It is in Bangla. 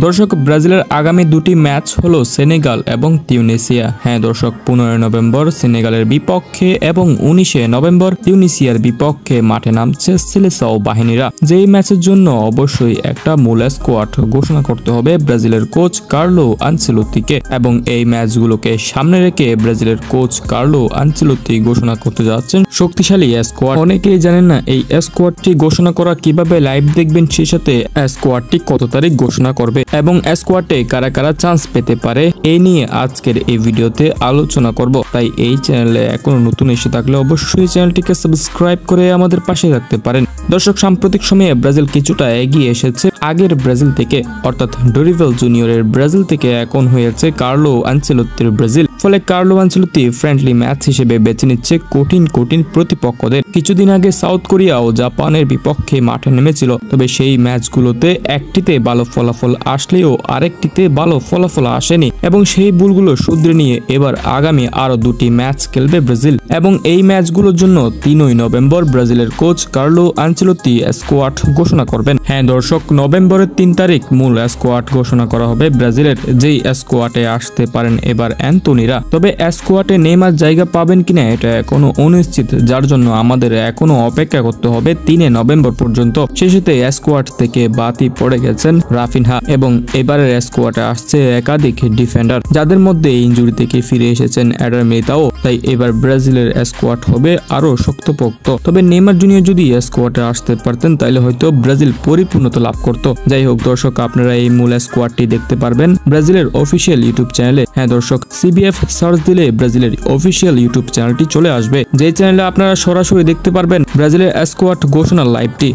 দর্শক, ব্রাজিলের আগামী দুটি ম্যাচ হলো সেনেগাল এবং তিউনিসিয়া। হ্যাঁ দর্শক, 15 নভেম্বর সেনেগালের বিপক্ষে এবং 19 নভেম্বর তিউনিসিয়ার বিপক্ষে মাঠে নামছে সিলেসাও বাহিনীরা। যেই ম্যাচের জন্য অবশ্যই একটা মূল স্কোয়াড ঘোষণা করতে হবে ব্রাজিলের কোচ কার্লো আনচেলত্তিকে, এবং এই ম্যাচগুলোকে সামনে রেখে ব্রাজিলের কোচ কার্লো আনচেলত্তি ঘোষণা করতে যাচ্ছেন শক্তিশালী স্কোয়াড। অনেকেই জানেন না এই স্কোয়াডটি ঘোষণা করা কিভাবে লাইভ দেখবেন, সেই সাথে স্কোয়াডটি কত তারিখ ঘোষণা করবে এবং স্কোয়াডে কারা কারা চান্স পেতে পারে এই নিয়ে আজকের এই ভিডিওতে আলোচনা করব। তাই এই চ্যানেলে এখনো নতুন এসে থাকলে অবশ্যই চ্যানেলটিকে সাবস্ক্রাইব করে আমাদের পাশে থাকতে পারেন। দর্শক, সাম্প্রতিক সময়ে ব্রাজিল কিছুটা এগিয়ে এসেছে আগের ব্রাজিল থেকে, অর্থাৎ ডরিভেল জুনিয়রের ব্রাজিল থেকে এখন হয়েছে কার্লো আনচেলত্তির ব্রাজিল। ফলে কার্লো আনচেলত্তি ফ্রেন্ডলি ম্যাচ হিসেবে বেছে নিচ্ছে কঠিন কঠিন প্রতিপক্ষদের। কিছুদিন আগে সাউথ কোরিয়া ও জাপানের বিপক্ষে মাঠে নেমেছিল, তবে সেই ম্যাচগুলোতে একটিতে ভালো ফলাফল আসলেও আরেকটিতে ভালো ফলাফল আসেনি এবং সেই ভুলগুলো শুধরে নিয়ে এবার আগামী আরো দুটি ম্যাচ খেলবে ব্রাজিল, এবং এই ম্যাচগুলোর জন্য 3 নভেম্বর ব্রাজিলের কোচ কার্লো আনচেলত্তি স্কোয়াড ঘোষণা করবেন। হ্যাঁ দর্শক, নভেম্বরের 3 তারিখ মূল স্কোয়াড ঘোষণা করা হবে ব্রাজিলের, যেই স্কোয়াডে আসতে পারেন এবার অ্যান্তোনিরা। তবে স্কোয়াডে নেইমার জায়গা পাবেন কিনা এটা এখনো অনিশ্চিত, যার জন্য আমাদের এখনো অপেক্ষা করতে হবে 3 নভেম্বর পর্যন্ত। শেষেতে স্কোয়াড থেকে বাতি পড়ে গেছেন রাফিনহা এবং এবারের স্কোয়াডে আসছে একাধিক ডিফেন্ডার, যাদের মধ্যে ইনজুরি থেকে ফিরে এসেছেন এডার মিলিতাও। তাই এবার ব্রাজিলের স্কোয়াড হবে আরো শক্তপোক্ত। তবে নেইমার জুনিয়র যদি স্কোয়াডে আসতে পারতেন তাহলে হয়তো ব্রাজিল পরিপূর্ণতা লাভ করত। যাই হোক দর্শক, আপনারা এই মূল স্কোয়াডটি দেখতে পারবেন ব্রাজিলের অফিসিয়াল ইউটিউব চ্যানেলে। হ্যাঁ দর্শক, সিবিএফ সার্চ দিলে ব্রাজিলের অফিসিয়াল ইউটিউব চ্যানেলটি চলে আসবে, যে চ্যানেলে আপনারা সরাসরি দেখতে পারবেন ব্রাজিলের স্কোয়াড ঘোষণার লাইভটি।